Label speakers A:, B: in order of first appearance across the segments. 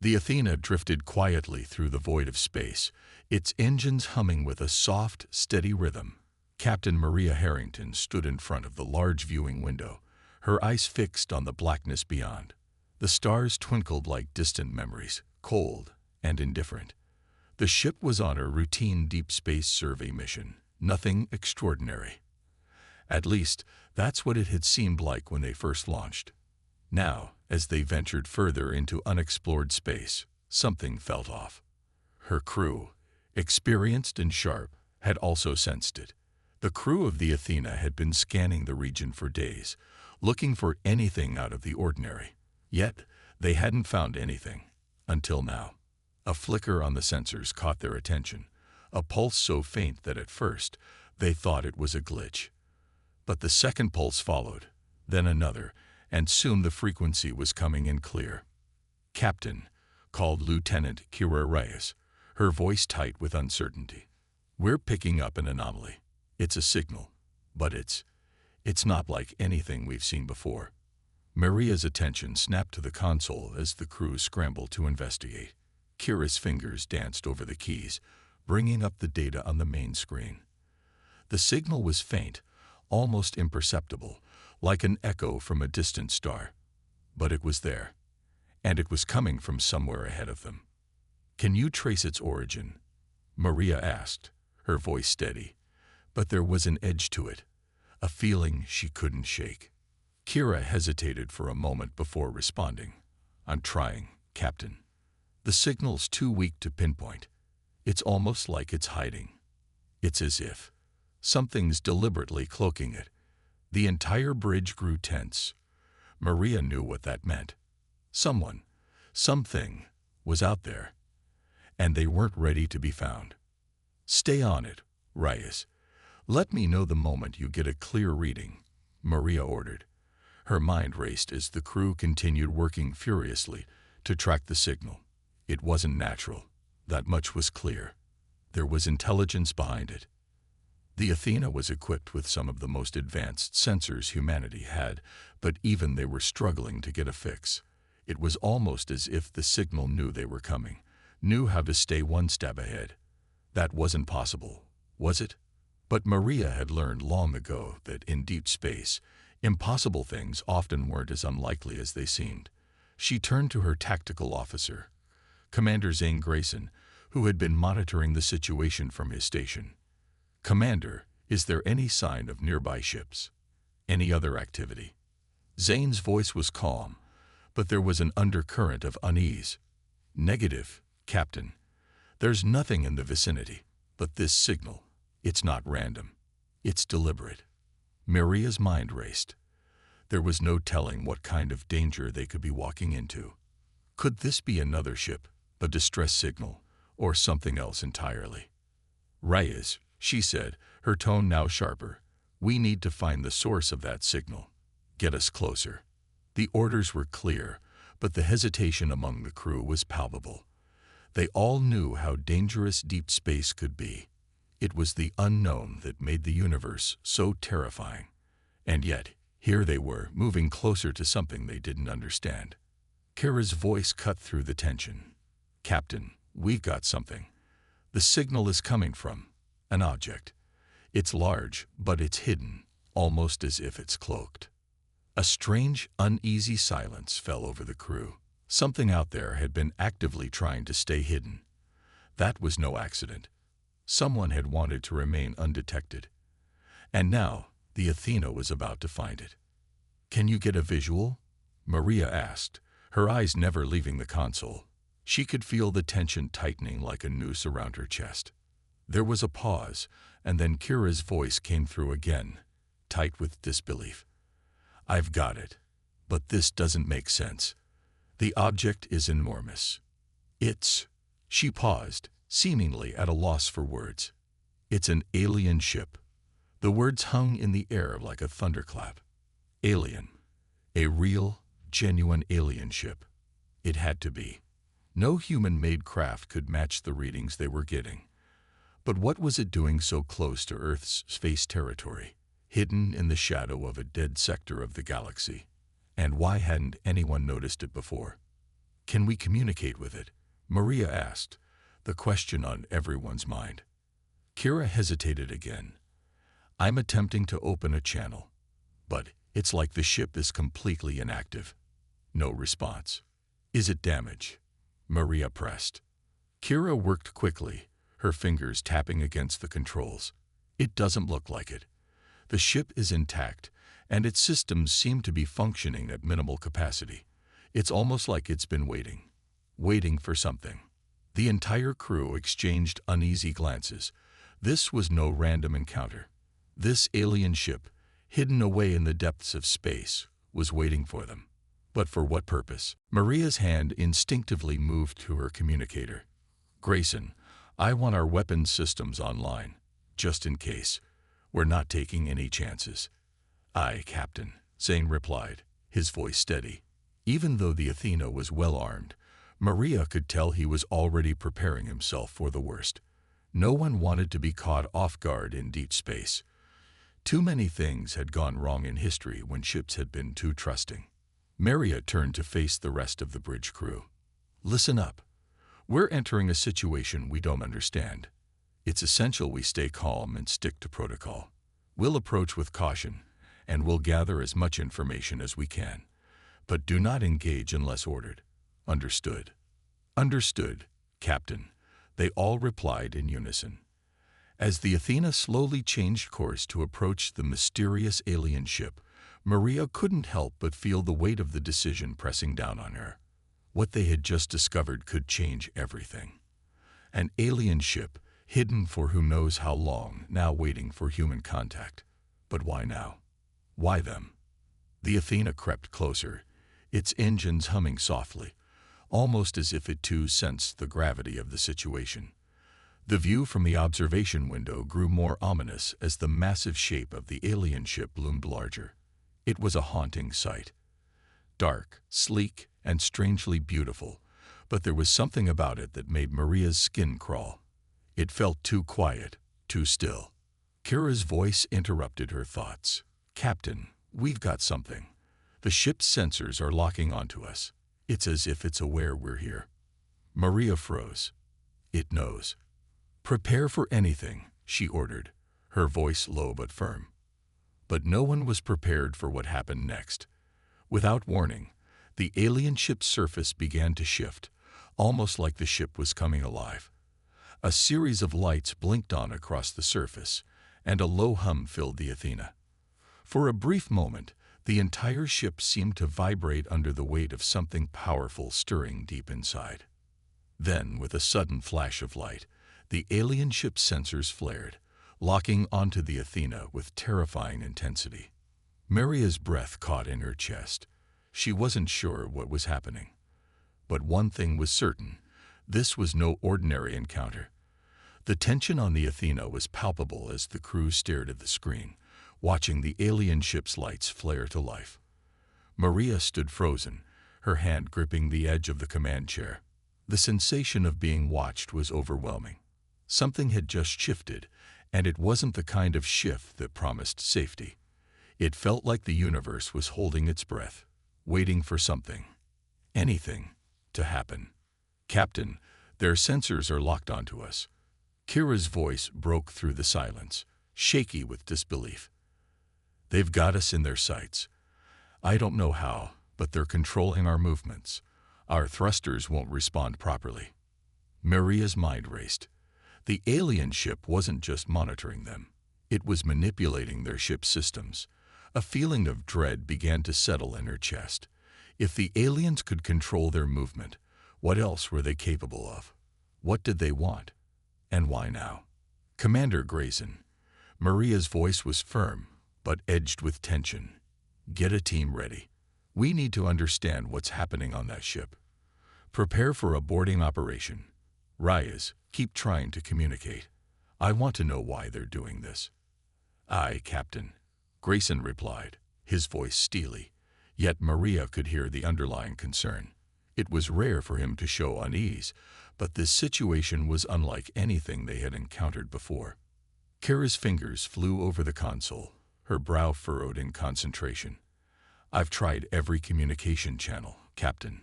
A: The Athena drifted quietly through the void of space, its engines humming with a soft, steady rhythm. Captain Maria Harrington stood in front of the large viewing window, her eyes fixed on the blackness beyond. The stars twinkled like distant memories, cold and indifferent. The ship was on a routine deep space survey mission, nothing extraordinary. At least, that's what it had seemed like when they first launched. Now, as they ventured further into unexplored space, something felt off. Her crew, experienced and sharp, had also sensed it. The crew of the Athena had been scanning the region for days, looking for anything out of the ordinary. Yet, they hadn't found anything, until now. A flicker on the sensors caught their attention, a pulse so faint that at first they thought it was a glitch. But the second pulse followed, then another, and soon the frequency was coming in clear. "Captain," called Lieutenant Kira Reyes, her voice tight with uncertainty. "We're picking up an anomaly. It's a signal, but it's not like anything we've seen before." Maria's attention snapped to the console as the crew scrambled to investigate. Kira's fingers danced over the keys, bringing up the data on the main screen. The signal was faint, almost imperceptible, like an echo from a distant star. But it was there, and it was coming from somewhere ahead of them. "Can you trace its origin?" Maria asked, her voice steady, but there was an edge to it, a feeling she couldn't shake. Kira hesitated for a moment before responding. "I'm trying, Captain. The signal's too weak to pinpoint. It's almost like it's hiding. It's as if something's deliberately cloaking it." The entire bridge grew tense. Maria knew what that meant. Someone, something, was out there, and they weren't ready to be found. "Stay on it, Reyes. Let me know the moment you get a clear reading," Maria ordered. Her mind raced as the crew continued working furiously to track the signal. It wasn't natural. That much was clear. There was intelligence behind it. The Athena was equipped with some of the most advanced sensors humanity had, but even they were struggling to get a fix. It was almost as if the signal knew they were coming, knew how to stay one step ahead. That wasn't possible, was it? But Maria had learned long ago that in deep space, impossible things often weren't as unlikely as they seemed. She turned to her tactical officer, Commander Zane Grayson, who had been monitoring the situation from his station. "Commander, is there any sign of nearby ships? Any other activity?" Zane's voice was calm, but there was an undercurrent of unease. "Negative, Captain. There's nothing in the vicinity, but this signal, it's not random. It's deliberate." Maria's mind raced. There was no telling what kind of danger they could be walking into. Could this be another ship, a distress signal, or something else entirely? "Reyes," she said, her tone now sharper, "we need to find the source of that signal. Get us closer." The orders were clear, but the hesitation among the crew was palpable. They all knew how dangerous deep space could be. It was the unknown that made the universe so terrifying. And yet, here they were, moving closer to something they didn't understand. Kira's voice cut through the tension. "Captain, we've got something. The signal is coming from an object. It's large, but it's hidden, almost as if it's cloaked." A strange, uneasy silence fell over the crew. Something out there had been actively trying to stay hidden. That was no accident. Someone had wanted to remain undetected. And now, the Athena was about to find it. "Can you get a visual?" Maria asked, her eyes never leaving the console. She could feel the tension tightening like a noose around her chest. There was a pause, and then Kira's voice came through again, tight with disbelief. "I've got it, but this doesn't make sense. The object is enormous. It's..." She paused, seemingly at a loss for words. "It's an alien ship." The words hung in the air like a thunderclap. Alien. A real, genuine alien ship. It had to be. No human-made craft could match the readings they were getting. But what was it doing so close to Earth's space territory, hidden in the shadow of a dead sector of the galaxy? And why hadn't anyone noticed it before? Can we communicate with it? Maria asked, the question on everyone's mind. Kira hesitated again. I'm attempting to open a channel, but it's like the ship is completely inactive. No response. Is it damaged? Maria pressed. Kira worked quickly, her fingers tapping against the controls. It doesn't look like it. The ship is intact, and its systems seem to be functioning at minimal capacity. It's almost like it's been waiting for something. The entire crew exchanged uneasy glances. This was no random encounter. This alien ship, hidden away in the depths of space, was waiting for them. But for what purpose? Maria's hand instinctively moved to her communicator. Grayson, I want our weapons systems online, just in case. We're not taking any chances. Aye, Captain, Zane replied, his voice steady. Even though the Athena was well armed, Maria could tell he was already preparing himself for the worst. No one wanted to be caught off guard in deep space. Too many things had gone wrong in history when ships had been too trusting. Maria turned to face the rest of the bridge crew. Listen up. We're entering a situation we don't understand. It's essential we stay calm and stick to protocol. We'll approach with caution, and we'll gather as much information as we can. But do not engage unless ordered. Understood. Understood, Captain. They all replied in unison. As the Athena slowly changed course to approach the mysterious alien ship, Maria couldn't help but feel the weight of the decision pressing down on her. What they had just discovered could change everything. An alien ship, hidden for who knows how long, now waiting for human contact. But why now? Why them? The Athena crept closer, its engines humming softly, almost as if it too sensed the gravity of the situation. The view from the observation window grew more ominous as the massive shape of the alien ship loomed larger. It was a haunting sight. Dark, sleek, and strangely beautiful, but there was something about it that made Maria's skin crawl. It felt too quiet, too still. Kira's voice interrupted her thoughts. Captain, we've got something. The ship's sensors are locking onto us. It's as if it's aware we're here. Maria froze. It knows. Prepare for anything, she ordered, her voice low but firm. But no one was prepared for what happened next. Without warning, the alien ship's surface began to shift, almost like the ship was coming alive. A series of lights blinked on across the surface, and a low hum filled the Athena. For a brief moment, the entire ship seemed to vibrate under the weight of something powerful stirring deep inside. Then, with a sudden flash of light, the alien ship's sensors flared, locking onto the Athena with terrifying intensity. Maria's breath caught in her chest. She wasn't sure what was happening. But one thing was certain. This was no ordinary encounter. The tension on the Athena was palpable as the crew stared at the screen, watching the alien ship's lights flare to life. Maria stood frozen, her hand gripping the edge of the command chair. The sensation of being watched was overwhelming. Something had just shifted, and it wasn't the kind of shift that promised safety. It felt like the universe was holding its breath, waiting for something, anything, to happen. Captain, their sensors are locked onto us. Kira's voice broke through the silence, shaky with disbelief. They've got us in their sights. I don't know how, but they're controlling our movements. Our thrusters won't respond properly. Maria's mind raced. The alien ship wasn't just monitoring them. It was manipulating their ship's systems. A feeling of dread began to settle in her chest. If the aliens could control their movement, what else were they capable of? What did they want? And why now? Commander Grayson. Maria's voice was firm, but edged with tension. Get a team ready. We need to understand what's happening on that ship. Prepare for a boarding operation. Reyes, keep trying to communicate. I want to know why they're doing this. Aye, Captain, Grayson replied, his voice steely. Yet Maria could hear the underlying concern. It was rare for him to show unease, but this situation was unlike anything they had encountered before. Kira's fingers flew over the console, her brow furrowed in concentration. I've tried every communication channel, Captain.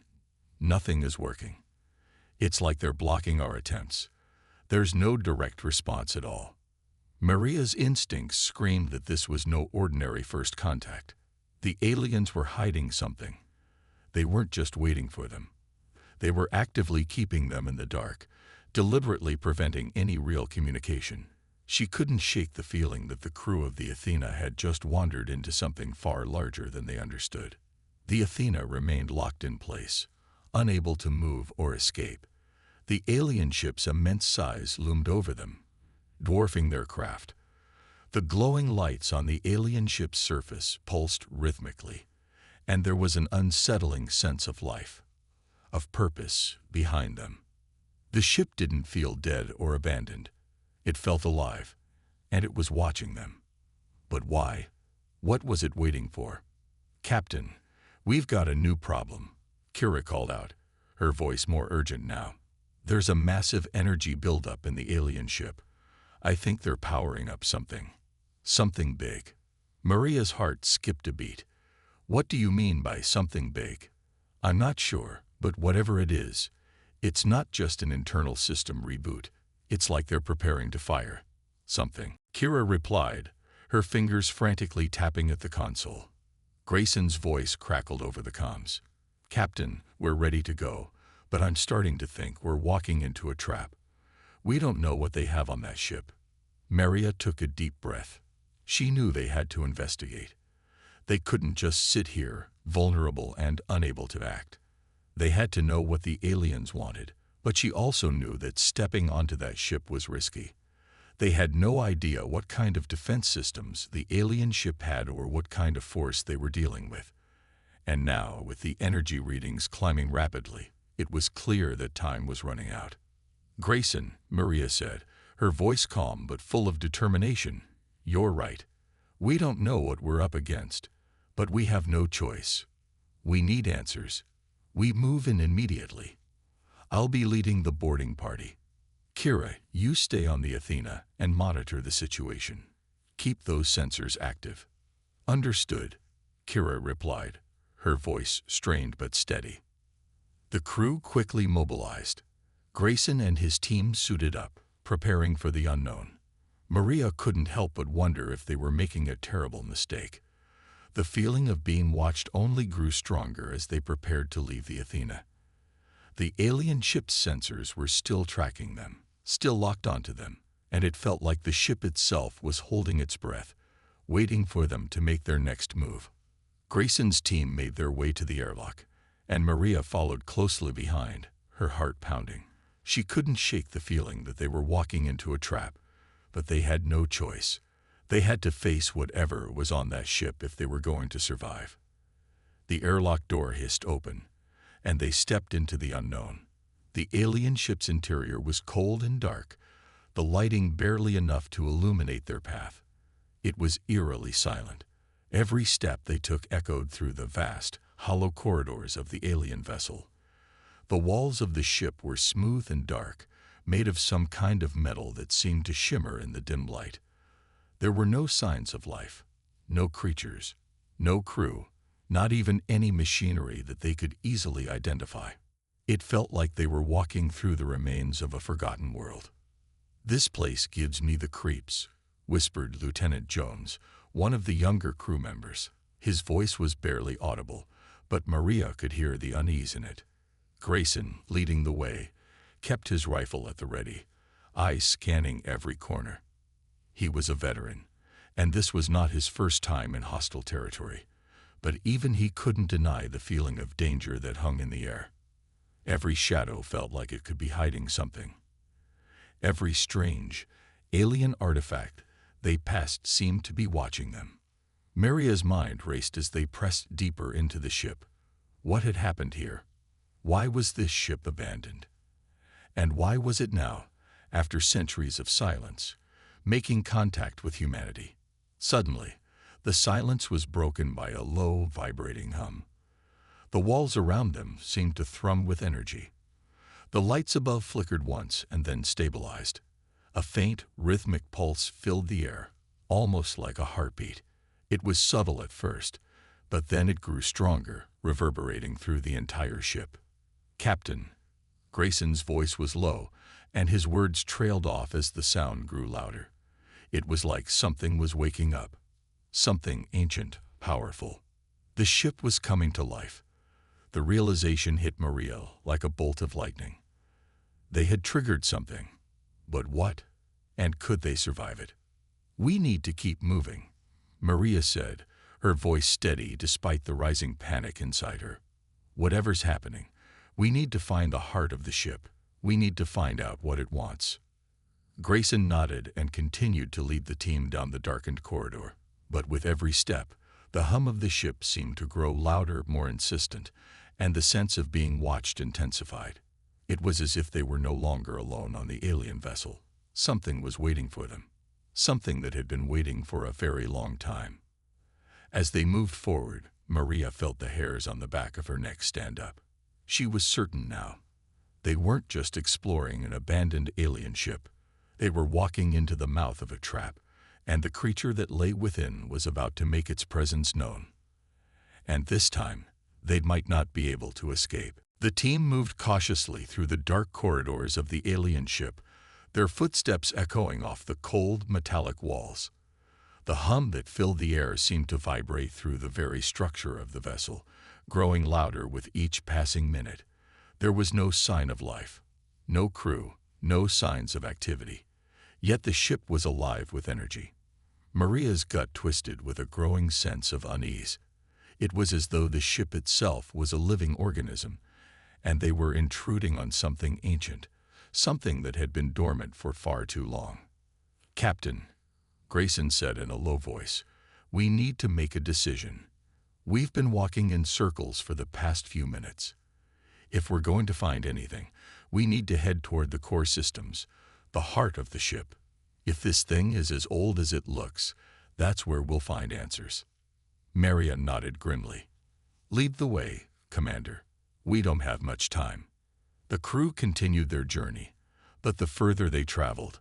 A: Nothing is working. It's like they're blocking our attempts. There's no direct response at all. Maria's instincts screamed that this was no ordinary first contact. The aliens were hiding something. They weren't just waiting for them. They were actively keeping them in the dark, deliberately preventing any real communication. She couldn't shake the feeling that the crew of the Athena had just wandered into something far larger than they understood. The Athena remained locked in place, unable to move or escape. The alien ship's immense size loomed over them, dwarfing their craft. The glowing lights on the alien ship's surface pulsed rhythmically, and there was an unsettling sense of life, of purpose, behind them. The ship didn't feel dead or abandoned. It felt alive, and it was watching them. But why? What was it waiting for? "Captain, we've got a new problem," Kira called out, her voice more urgent now. "There's a massive energy buildup in the alien ship. I think they're powering up something. Something big." Maria's heart skipped a beat. "What do you mean by something big?" "I'm not sure, but whatever it is, it's not just an internal system reboot. It's like they're preparing to fire something." Kira replied, her fingers frantically tapping at the console. Grayson's voice crackled over the comms. "Captain, we're ready to go, but I'm starting to think we're walking into a trap. We don't know what they have on that ship." Maria took a deep breath. She knew they had to investigate. They couldn't just sit here, vulnerable and unable to act. They had to know what the aliens wanted, but she also knew that stepping onto that ship was risky. They had no idea what kind of defense systems the alien ship had or what kind of force they were dealing with. And now, with the energy readings climbing rapidly, it was clear that time was running out. "Grayson," Maria said, her voice calm but full of determination, "you're right. We don't know what we're up against, but we have no choice. We need answers. We move in immediately. I'll be leading the boarding party. Kira, you stay on the Athena and monitor the situation. Keep those sensors active." "Understood," Kira replied, her voice strained but steady. The crew quickly mobilized. Grayson and his team suited up, preparing for the unknown. Maria couldn't help but wonder if they were making a terrible mistake. The feeling of being watched only grew stronger as they prepared to leave the Athena. The alien ship's sensors were still tracking them, still locked onto them, and it felt like the ship itself was holding its breath, waiting for them to make their next move. Grayson's team made their way to the airlock, and Maria followed closely behind, her heart pounding. She couldn't shake the feeling that they were walking into a trap, but they had no choice. They had to face whatever was on that ship if they were going to survive. The airlock door hissed open, and they stepped into the unknown. The alien ship's interior was cold and dark, the lighting barely enough to illuminate their path. It was eerily silent. Every step they took echoed through the vast, hollow corridors of the alien vessel. The walls of the ship were smooth and dark, made of some kind of metal that seemed to shimmer in the dim light. There were no signs of life, no creatures, no crew, not even any machinery that they could easily identify. It felt like they were walking through the remains of a forgotten world. "This place gives me the creeps," whispered Lieutenant Jones, one of the younger crew members. His voice was barely audible, but Maria could hear the unease in it. Grayson, leading the way, kept his rifle at the ready, eyes scanning every corner. He was a veteran, and this was not his first time in hostile territory, but even he couldn't deny the feeling of danger that hung in the air. Every shadow felt like it could be hiding something. Every strange, alien artifact they passed seemed to be watching them. Maria's mind raced as they pressed deeper into the ship. What had happened here? Why was this ship abandoned? And why was it now, after centuries of silence, making contact with humanity? Suddenly, the silence was broken by a low, vibrating hum. The walls around them seemed to thrum with energy. The lights above flickered once and then stabilized. A faint, rhythmic pulse filled the air, almost like a heartbeat. It was subtle at first, but then it grew stronger, reverberating through the entire ship. "Captain." Grayson's voice was low, and his words trailed off as the sound grew louder. It was like something was waking up. Something ancient, powerful. The ship was coming to life. The realization hit Maria like a bolt of lightning. They had triggered something. But what? And could they survive it? "We need to keep moving," Maria said, her voice steady despite the rising panic inside her. "Whatever's happening, we need to find the heart of the ship. We need to find out what it wants." Grayson nodded and continued to lead the team down the darkened corridor. But with every step, the hum of the ship seemed to grow louder, more insistent, and the sense of being watched intensified. It was as if they were no longer alone on the alien vessel. Something was waiting for them. Something that had been waiting for a very long time. As they moved forward, Maria felt the hairs on the back of her neck stand up. She was certain now. They weren't just exploring an abandoned alien ship. They were walking into the mouth of a trap, and the creature that lay within was about to make its presence known. And this time, they might not be able to escape. The team moved cautiously through the dark corridors of the alien ship, their footsteps echoing off the cold, metallic walls. The hum that filled the air seemed to vibrate through the very structure of the vessel, growing louder with each passing minute. There was no sign of life, no crew, no signs of activity. Yet the ship was alive with energy. Maria's gut twisted with a growing sense of unease. It was as though the ship itself was a living organism, and they were intruding on something ancient, something that had been dormant for far too long. "Captain," Grayson said in a low voice, "we need to make a decision. We've been walking in circles for the past few minutes. If we're going to find anything, we need to head toward the core systems, the heart of the ship. If this thing is as old as it looks, that's where we'll find answers." Maria nodded grimly. "Lead the way, Commander. We don't have much time." The crew continued their journey, but the further they traveled,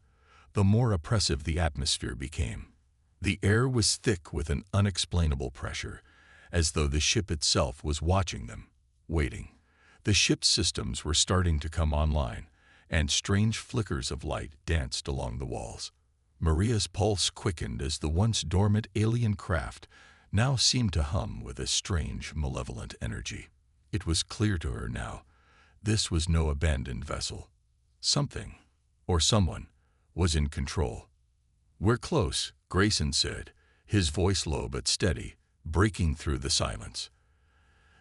A: the more oppressive the atmosphere became. The air was thick with an unexplainable pressure, as though the ship itself was watching them, waiting. The ship's systems were starting to come online, and strange flickers of light danced along the walls. Maria's pulse quickened as the once dormant alien craft now seemed to hum with a strange, malevolent energy. It was clear to her now, this was no abandoned vessel. Something, or someone, was in control. "We're close," Grayson said, his voice low but steady, breaking through the silence.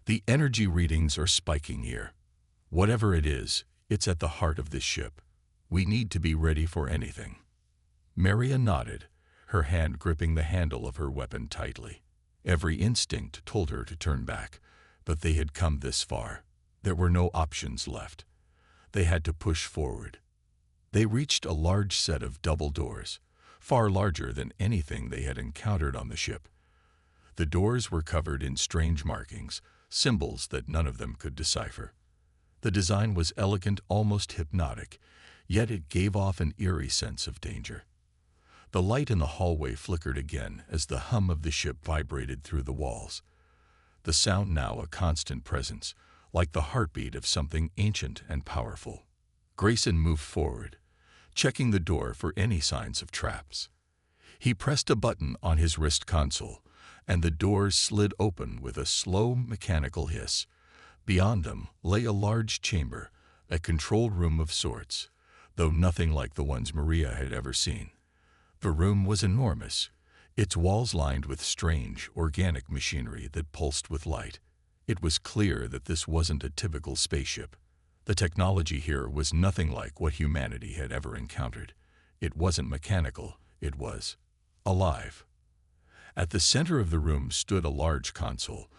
A: "The energy readings are spiking here. Whatever it is, it's at the heart of this ship. We need to be ready for anything." Maria nodded, her hand gripping the handle of her weapon tightly. Every instinct told her to turn back, but they had come this far. There were no options left. They had to push forward. They reached a large set of double doors, far larger than anything they had encountered on the ship. The doors were covered in strange markings, symbols that none of them could decipher. The design was elegant, almost hypnotic, yet it gave off an eerie sense of danger. The light in the hallway flickered again as the hum of the ship vibrated through the walls. The sound now a constant presence, like the heartbeat of something ancient and powerful. Grayson moved forward, checking the door for any signs of traps. He pressed a button on his wrist console, and the doors slid open with a slow mechanical hiss. Beyond them lay a large chamber, a control room of sorts, though nothing like the ones Maria had ever seen. The room was enormous, its walls lined with strange, organic machinery that pulsed with light. It was clear that this wasn't a typical spaceship. The technology here was nothing like what humanity had ever encountered. It wasn't mechanical, it was alive. At the center of the room stood a large console,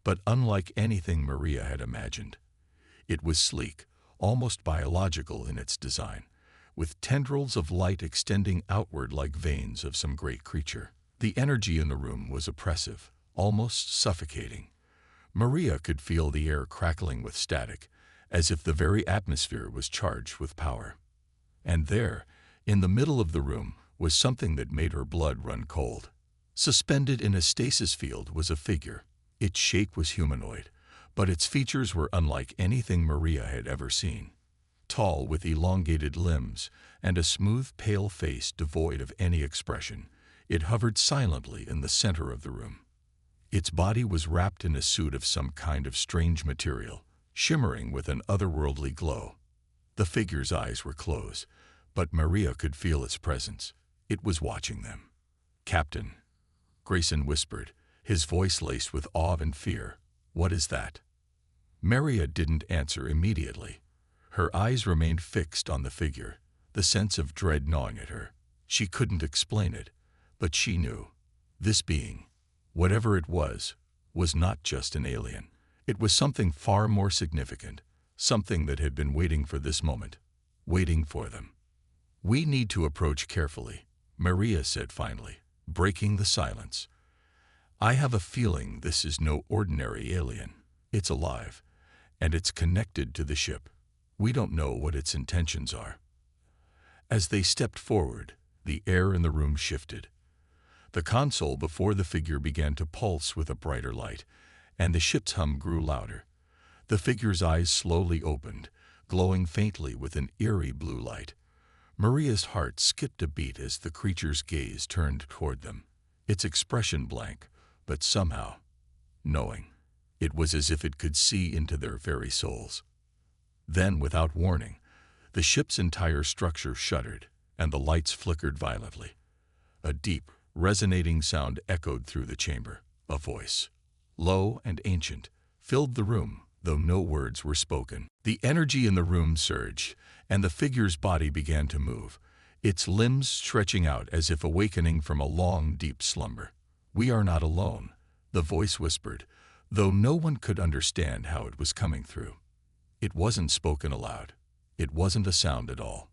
A: but unlike anything Maria had imagined. It was sleek, almost biological in its design, with tendrils of light extending outward like veins of some great creature. The energy in the room was oppressive, almost suffocating. Maria could feel the air crackling with static, as if the very atmosphere was charged with power. And there, in the middle of the room, was something that made her blood run cold. Suspended in a stasis field was a figure. Its shape was humanoid, but its features were unlike anything Maria had ever seen. Tall, with elongated limbs and a smooth, pale face devoid of any expression, it hovered silently in the center of the room. Its body was wrapped in a suit of some kind of strange material, shimmering with an otherworldly glow. The figure's eyes were closed, but Maria could feel its presence. It was watching them. "Captain," Grayson whispered, his voice laced with awe and fear. "What is that?" Maria didn't answer immediately. Her eyes remained fixed on the figure, the sense of dread gnawing at her. She couldn't explain it, but she knew. This being, whatever it was not just an alien. It was something far more significant, something that had been waiting for this moment, waiting for them. "We need to approach carefully," Maria said finally, breaking the silence. "I have a feeling this is no ordinary alien. It's alive, and it's connected to the ship. We don't know what its intentions are." As they stepped forward, the air in the room shifted. The console before the figure began to pulse with a brighter light, and the ship's hum grew louder. The figure's eyes slowly opened, glowing faintly with an eerie blue light. Maria's heart skipped a beat as the creature's gaze turned toward them, its expression blank, but somehow knowing. It was as if it could see into their very souls. Then, without warning, the ship's entire structure shuddered, and the lights flickered violently. A deep, resonating sound echoed through the chamber. A voice, low and ancient, filled the room, though no words were spoken. The energy in the room surged, and the figure's body began to move, its limbs stretching out as if awakening from a long, deep slumber. "We are not alone," the voice whispered, though no one could understand how it was coming through. It wasn't spoken aloud. It wasn't a sound at all.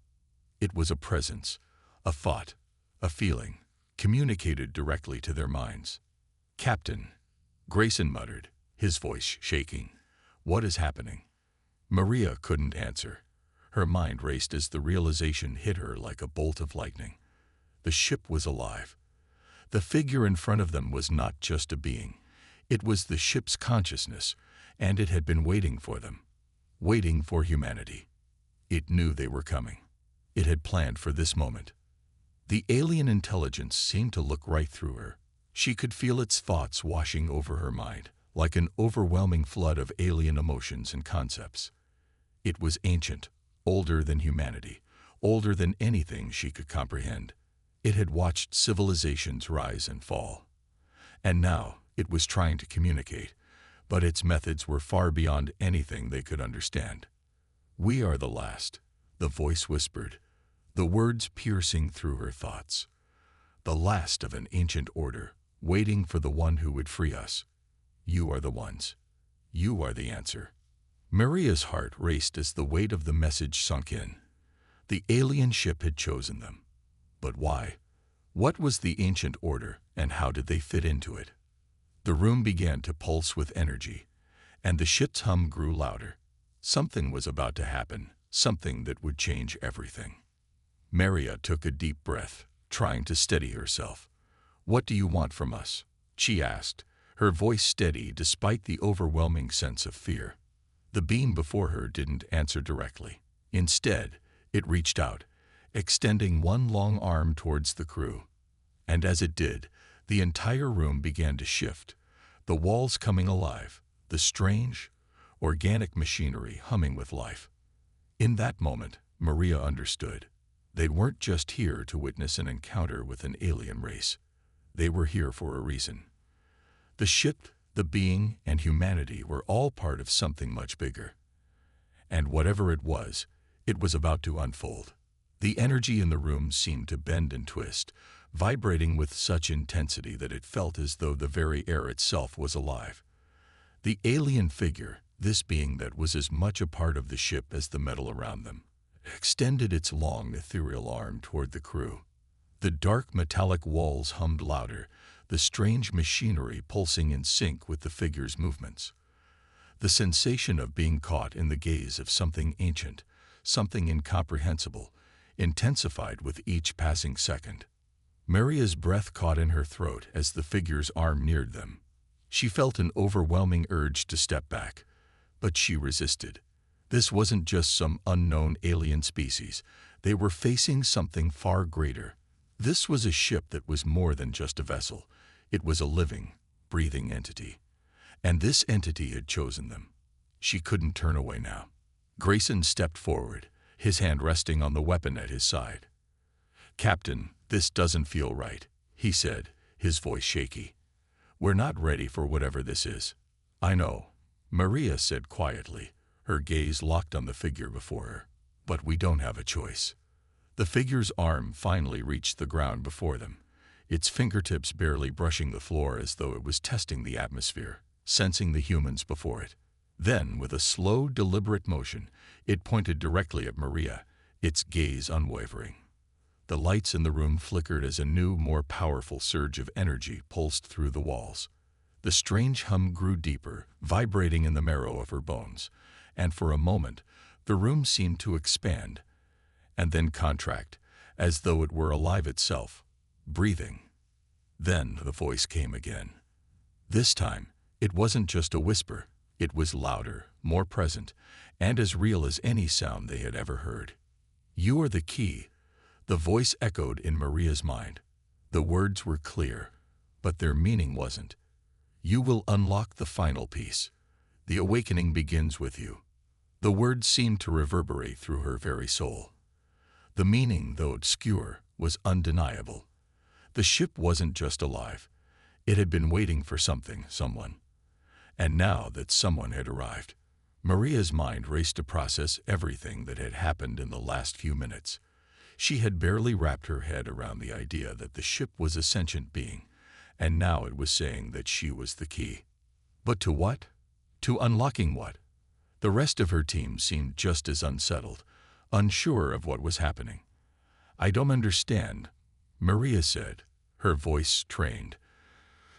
A: It was a presence, a thought, a feeling, communicated directly to their minds. "Captain," Grayson muttered, his voice shaking. "What is happening?" Maria couldn't answer. Her mind raced as the realization hit her like a bolt of lightning. The ship was alive. The figure in front of them was not just a being. It was the ship's consciousness, and it had been waiting for them, waiting for humanity. It knew they were coming. It had planned for this moment. The alien intelligence seemed to look right through her. She could feel its thoughts washing over her mind, like an overwhelming flood of alien emotions and concepts. It was ancient, older than humanity, older than anything she could comprehend. It had watched civilizations rise and fall. And now it was trying to communicate, but its methods were far beyond anything they could understand. "We are the last," the voice whispered, the words piercing through her thoughts. "The last of an ancient order, waiting for the one who would free us. You are the ones. You are the answer." Maria's heart raced as the weight of the message sunk in. The alien ship had chosen them. But why? What was the ancient order, and how did they fit into it? The room began to pulse with energy, and the ship's hum grew louder. Something was about to happen, something that would change everything. Maria took a deep breath, trying to steady herself. "What do you want from us?" she asked, her voice steady despite the overwhelming sense of fear. The beam before her didn't answer directly. Instead, it reached out, extending one long arm towards the crew. And as it did, the entire room began to shift, the walls coming alive, the strange, organic machinery humming with life. In that moment, Maria understood. They weren't just here to witness an encounter with an alien race. They were here for a reason. The ship, the being, and humanity were all part of something much bigger. And whatever it was about to unfold. The energy in the room seemed to bend and twist, vibrating with such intensity that it felt as though the very air itself was alive. The alien figure, this being that was as much a part of the ship as the metal around them, extended its long, ethereal arm toward the crew. The dark metallic walls hummed louder, the strange machinery pulsing in sync with the figure's movements. The sensation of being caught in the gaze of something ancient, something incomprehensible, intensified with each passing second. Maria's breath caught in her throat as the figure's arm neared them. She felt an overwhelming urge to step back, But she resisted. This wasn't just some unknown alien species. They were facing something far greater. This was a ship that was more than just a vessel. It was a living, breathing entity. And this entity had chosen them. She couldn't turn away now. Grayson stepped forward, his hand resting on the weapon at his side. "Captain, this doesn't feel right," he said, his voice shaky. "We're not ready for whatever this is." "I know," Maria said quietly, her gaze locked on the figure before her. "But we don't have a choice." The figure's arm finally reached the ground before them, its fingertips barely brushing the floor as though it was testing the atmosphere, sensing the humans before it. Then, with a slow, deliberate motion, it pointed directly at Maria, its gaze unwavering. The lights in the room flickered as a new, more powerful surge of energy pulsed through the walls. The strange hum grew deeper, vibrating in the marrow of her bones, and for a moment, the room seemed to expand, and then contract, as though it were alive itself, breathing. Then the voice came again. This time, it wasn't just a whisper. It was louder, more present, and as real as any sound they had ever heard. "You are the key," the voice echoed in Maria's mind. The words were clear, but their meaning wasn't. "You will unlock the final piece. The awakening begins with you." The words seemed to reverberate through her very soul. The meaning, though obscure, was undeniable. The ship wasn't just alive. It had been waiting for something, someone. And now that someone had arrived, Maria's mind raced to process everything that had happened in the last few minutes. She had barely wrapped her head around the idea that the ship was a sentient being, and now it was saying that she was the key. But to what? To unlocking what? The rest of her team seemed just as unsettled, unsure of what was happening. "I don't understand," Maria said, her voice strained,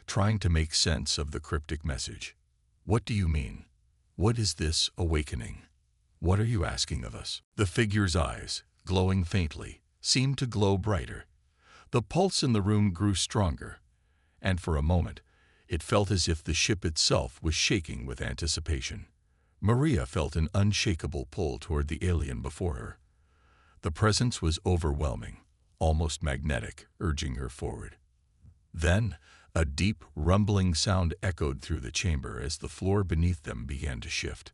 A: trying to make sense of the cryptic message. "What do you mean? What is this awakening? What are you asking of us?" The figure's eyes, glowing faintly, seemed to glow brighter. The pulse in the room grew stronger, and for a moment, it felt as if the ship itself was shaking with anticipation. Maria felt an unshakable pull toward the alien before her. The presence was overwhelming, almost magnetic, urging her forward. Then, a deep, rumbling sound echoed through the chamber as the floor beneath them began to shift.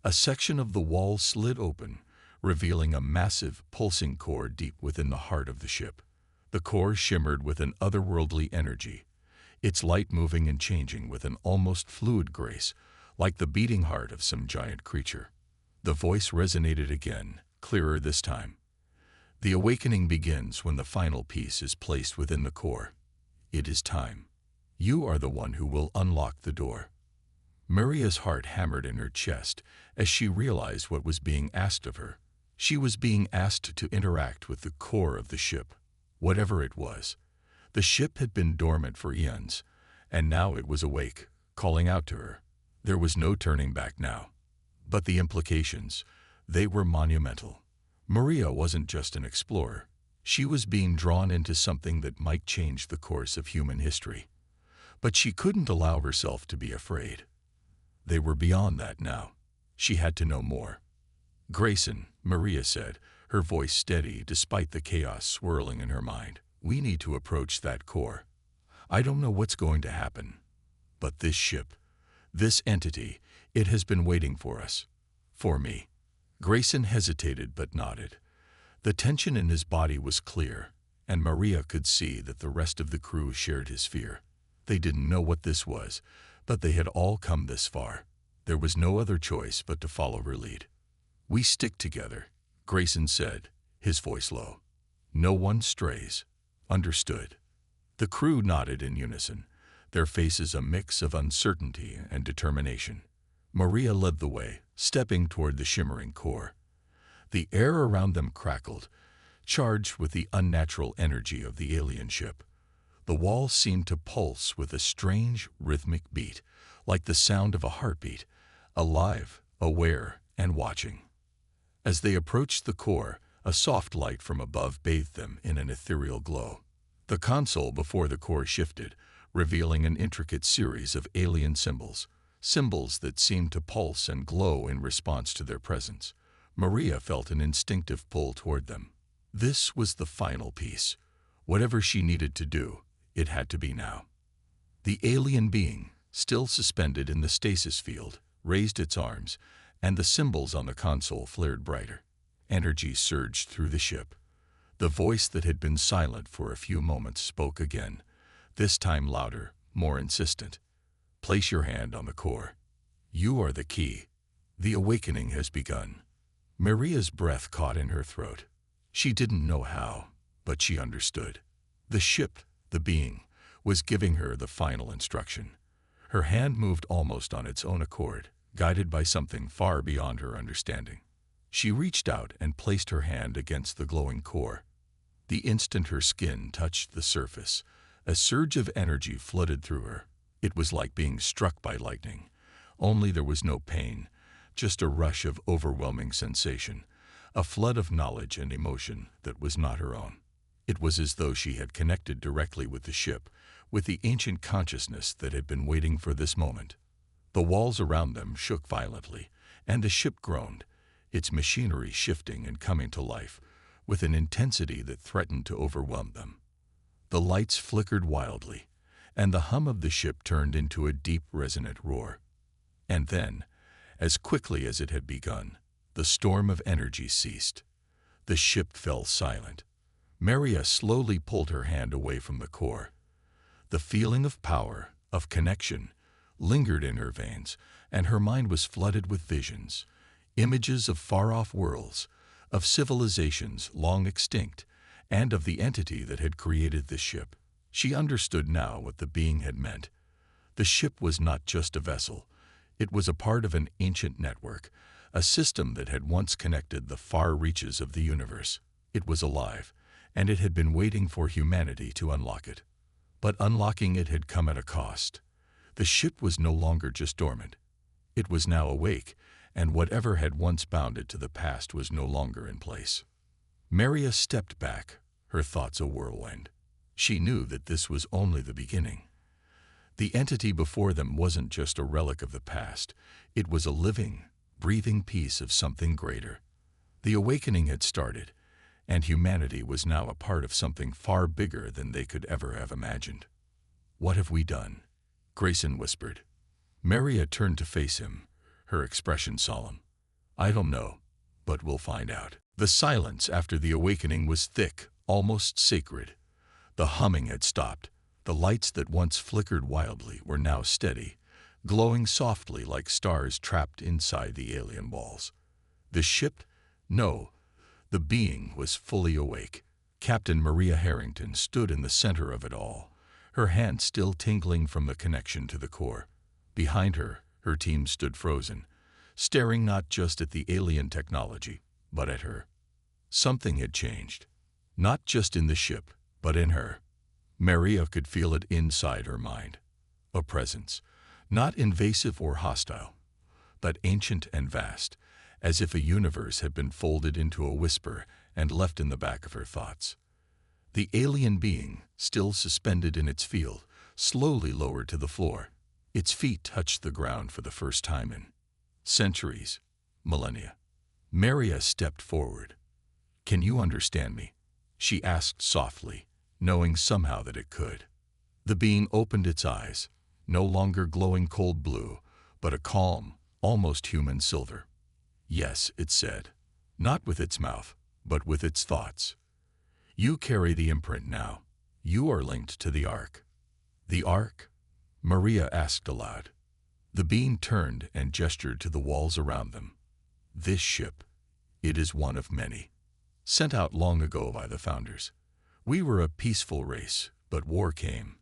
A: A section of the wall slid open, revealing a massive, pulsing core deep within the heart of the ship. The core shimmered with an otherworldly energy, its light moving and changing with an almost fluid grace, like the beating heart of some giant creature. The voice resonated again, clearer this time. "The awakening begins when the final piece is placed within the core. It is time. You are the one who will unlock the door." Maria's heart hammered in her chest as she realized what was being asked of her. She was being asked to interact with the core of the ship, whatever it was. The ship had been dormant for eons, and now it was awake, calling out to her. There was no turning back now. But the implications, they were monumental. Maria wasn't just an explorer. She was being drawn into something that might change the course of human history. But she couldn't allow herself to be afraid. They were beyond that now. She had to know more. "Grayson," Maria said, her voice steady despite the chaos swirling in her mind, "we need to approach that core. I don't know what's going to happen. But this ship, this entity, it has been waiting for us. For me." Grayson hesitated but nodded. The tension in his body was clear, and Maria could see that the rest of the crew shared his fear. They didn't know what this was, but they had all come this far. There was no other choice but to follow her lead. "We stick together," Grayson said, his voice low. "No one strays. Understood?" The crew nodded in unison, their faces a mix of uncertainty and determination. Maria led the way, stepping toward the shimmering core. The air around them crackled, charged with the unnatural energy of the alien ship. The walls seemed to pulse with a strange, rhythmic beat, like the sound of a heartbeat, alive, aware, and watching. As they approached the core, a soft light from above bathed them in an ethereal glow. The console before the core shifted, revealing an intricate series of alien symbols, symbols that seemed to pulse and glow in response to their presence. Maria felt an instinctive pull toward them. This was the final piece. Whatever she needed to do, it had to be now. The alien being, still suspended in the stasis field, raised its arms, and the symbols on the console flared brighter. Energy surged through the ship. The voice that had been silent for a few moments spoke again, this time louder, more insistent. Place your hand on the core. You are the key. The awakening has begun. Maria's breath caught in her throat. She didn't know how, but she understood. The ship, the being, was giving her the final instruction. Her hand moved almost on its own accord, guided by something far beyond her understanding. She reached out and placed her hand against the glowing core. The instant her skin touched the surface, a surge of energy flooded through her. It was like being struck by lightning, only there was no pain, just a rush of overwhelming sensation, a flood of knowledge and emotion that was not her own. It was as though she had connected directly with the ship, with the ancient consciousness that had been waiting for this moment. The walls around them shook violently, and the ship groaned, its machinery shifting and coming to life, with an intensity that threatened to overwhelm them. The lights flickered wildly, and the hum of the ship turned into a deep, resonant roar. And then, as quickly as it had begun, the storm of energy ceased. The ship fell silent. Maria slowly pulled her hand away from the core. The feeling of power, of connection, lingered in her veins, and her mind was flooded with visions, images of far-off worlds, of civilizations long extinct, and of the entity that had created this ship. She understood now what the being had meant. The ship was not just a vessel. It was a part of an ancient network, a system that had once connected the far reaches of the universe. It was alive, and it had been waiting for humanity to unlock it. But unlocking it had come at a cost. The ship was no longer just dormant. It was now awake, and whatever had once bound it to the past was no longer in place. Maria stepped back, her thoughts a whirlwind. She knew that this was only the beginning. The entity before them wasn't just a relic of the past. It was a living, breathing piece of something greater. The awakening had started, and humanity was now a part of something far bigger than they could ever have imagined. "What have we done?" Grayson whispered. Maria turned to face him, her expression solemn. "I don't know, but we'll find out." The silence after the awakening was thick, almost sacred. The humming had stopped. The lights that once flickered wildly were now steady, glowing softly like stars trapped inside the alien walls. The ship? No. The being was fully awake. Captain Maria Harrington stood in the center of it all, her hand still tingling from the connection to the core. Behind her, her team stood frozen, staring not just at the alien technology, but at her. Something had changed. Not just in the ship, but in her. Maria could feel it inside her mind. A presence, not invasive or hostile, but ancient and vast, as if a universe had been folded into a whisper and left in the back of her thoughts. The alien being, still suspended in its field, slowly lowered to the floor. Its feet touched the ground for the first time in centuries, millennia. Maria stepped forward. "Can you understand me?" she asked softly, knowing somehow that it could. The being opened its eyes, no longer glowing cold blue, but a calm, almost human silver. "Yes," it said, not with its mouth, but with its thoughts. "You carry the imprint now. You are linked to the Ark." "The Ark?" Maria asked aloud. The being turned and gestured to the walls around them. "This ship, it is one of many, sent out long ago by the founders. We were a peaceful race, but war came.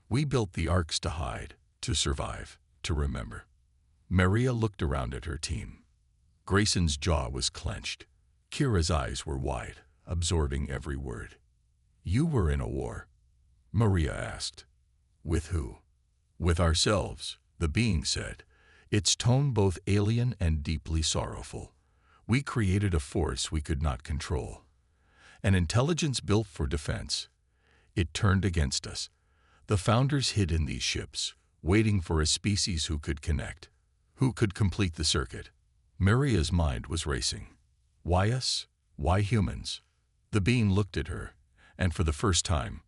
A: We built the Arks to hide, to survive, to remember." Maria looked around at her team. Grayson's jaw was clenched. Kira's eyes were wide, absorbing every word. "You were in a war?" Maria asked. "With who?" "With ourselves," the being said, its tone both alien and deeply sorrowful. "We created a force we could not control. An intelligence built for defense. It turned against us. The founders hid in these ships, waiting for a species who could connect, Who could complete the circuit? Maria's mind was racing. Why us? Why humans? The being looked at her, and for the first time,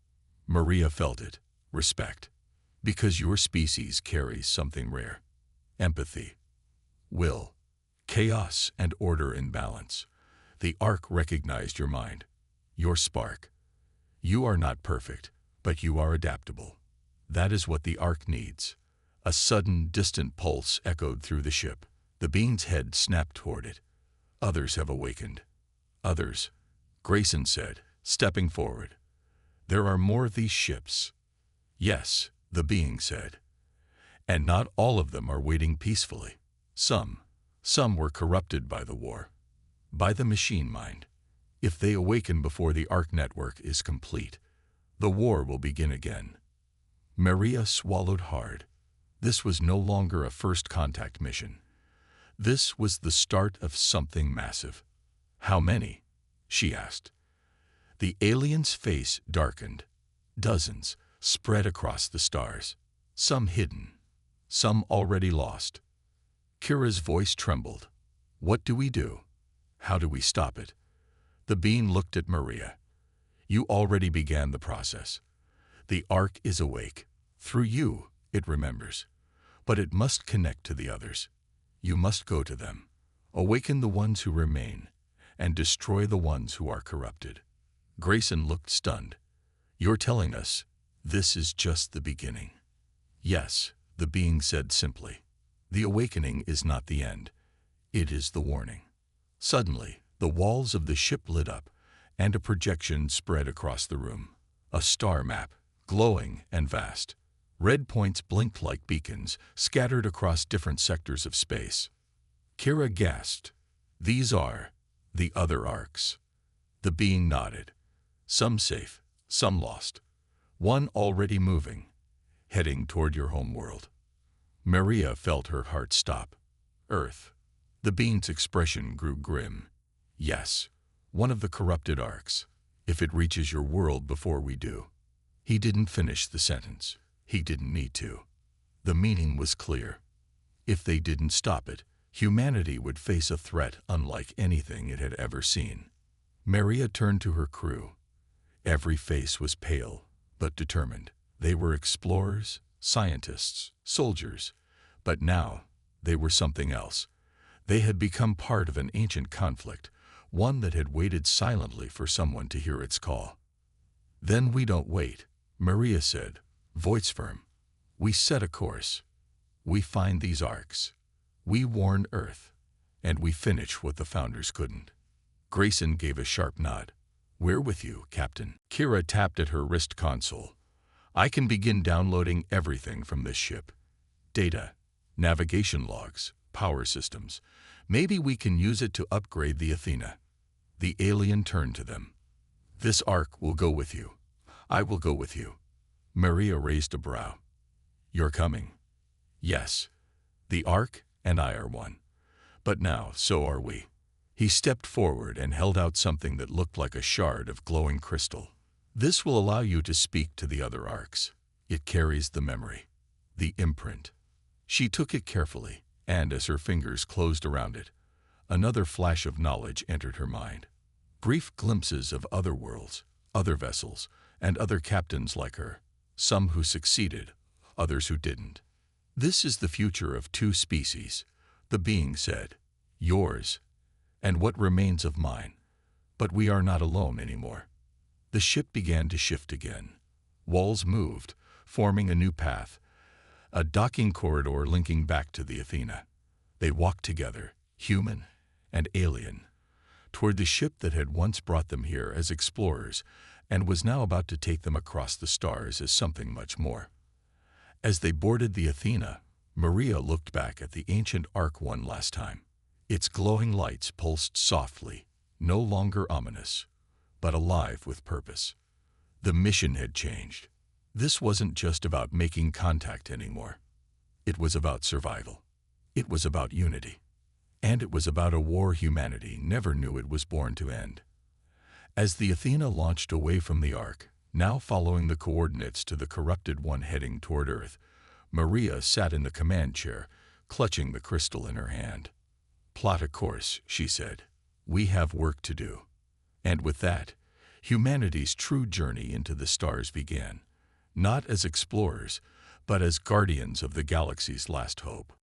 A: Maria felt it. Respect. Because your species carries something rare. Empathy. Will. Chaos and order in balance. The Ark recognized your mind. Your spark. You are not perfect, but you are adaptable. That is what the Ark needs. A sudden, distant pulse echoed through the ship. The being's head snapped toward it. Others have awakened. Others, Grayson said, stepping forward. There are more of these ships. Yes, the being said. And not all of them are waiting peacefully. Some were corrupted by the war, by the machine mind. If they awaken before the Ark network is complete, the war will begin again. Maria swallowed hard. This was no longer a first contact mission. This was the start of something massive. How many? She asked. The alien's face darkened. Dozens spread across the stars, some hidden, some already lost. Kira's voice trembled. What do we do? How do we stop it? The being looked at Maria. You already began the process. The Ark is awake. Through you, it remembers. But it must connect to the others. You must go to them, awaken the ones who remain, and destroy the ones who are corrupted. Grayson looked stunned. You're telling us this is just the beginning? Yes, the being said simply. The awakening is not the end. It is the warning. Suddenly, the walls of the ship lit up, and a projection spread across the room. A star map, glowing and vast. Red points blinked like beacons, scattered across different sectors of space. Kira gasped. These are the other arcs. The being nodded. Some safe, some lost. One already moving, heading toward your home world. Maria felt her heart stop. Earth. The being's expression grew grim. Yes, one of the corrupted arcs, if it reaches your world before we do. He didn't finish the sentence. He didn't need to. The meaning was clear. If they didn't stop it, humanity would face a threat unlike anything it had ever seen. Maria turned to her crew. Every face was pale, but determined. They were explorers, scientists, soldiers, but now they were something else. They had become part of an ancient conflict, one that had waited silently for someone to hear its call. Then we don't wait, Maria said, voice firm. We set a course. We find these arcs. We warn Earth, and we finish what the founders couldn't. Grayson gave a sharp nod. We're with you, Captain. Kira tapped at her wrist console. I can begin downloading everything from this ship. Data, navigation logs, power systems. Maybe we can use it to upgrade the Athena. The alien turned to them. This Ark will go with you. I will go with you. Maria raised a brow. You're coming. Yes. The Ark and I are one. But now, so are we. He stepped forward and held out something that looked like a shard of glowing crystal. This will allow you to speak to the other arcs. It carries the memory, the imprint. She took it carefully, and as her fingers closed around it, another flash of knowledge entered her mind. Brief glimpses of other worlds, other vessels, and other captains like her, some who succeeded, others who didn't. This is the future of two species, the being said, yours, and what remains of mine. But we are not alone anymore. The ship began to shift again. Walls moved, forming a new path, a docking corridor linking back to the Athena. They walked together, human and alien, toward the ship that had once brought them here as explorers and was now about to take them across the stars as something much more. As they boarded the Athena, Maria looked back at the ancient Ark one last time. Its glowing lights pulsed softly, no longer ominous, but alive with purpose. The mission had changed. This wasn't just about making contact anymore. It was about survival. It was about unity. And it was about a war humanity never knew it was born to end. As the Athena launched away from the Ark, now following the coordinates to the corrupted one heading toward Earth, Maria sat in the command chair, clutching the crystal in her hand. "Plot a course," she said. "We have work to do." And with that, humanity's true journey into the stars began, not as explorers, but as guardians of the galaxy's last hope.